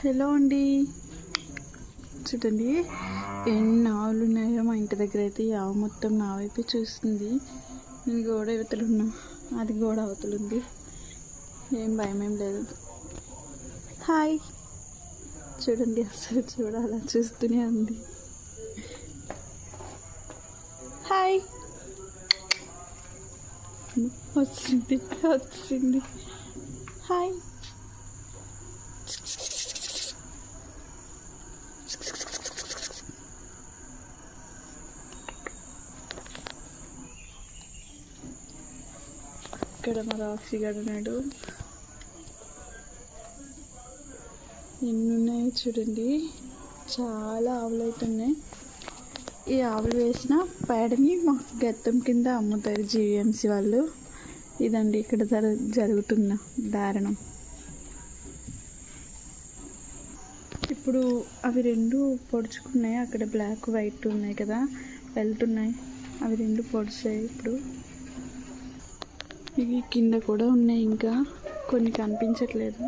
Hello అండి, చూడండి ఎన్ని ఆవులు ఉన్నాయో. మా ఇంటి దగ్గర అయితే ఈ ఆవు మొత్తం నా వైపు చూస్తుంది. నేను గోడ అవతలు ఉన్నా, అది గోడ అవతలు ఉంది. ఏం భయం ఏం లేదు. హాయ్, చూడండి అసలు చూడాలా చూస్తూనే ఉంది. హాయ్, వచ్చింది వచ్చింది. హాయ్, ఇక్కడ మా రాక్షి గడు ఉన్నాడు. ఎన్ని ఉన్నాయో చూడండి, చాలా ఆవులు అవుతున్నాయి. ఈ ఆవులు వేసిన పేడని మాకు గత్తం కింద అమ్ముతారు జీవీఎంసీ వాళ్ళు. ఇదండి ఇక్కడ జరుగుతున్న దారుణం. ఇప్పుడు అవి రెండు పొడుచుకున్నాయి. అక్కడ బ్లాక్ వైట్ ఉన్నాయి కదా, వెళ్తున్నాయి. అవి రెండు పొడిచాయి. ఇప్పుడు ఇవి కింద కూడా ఉన్నాయి, ఇంకా కొన్ని కనిపించట్లేదు.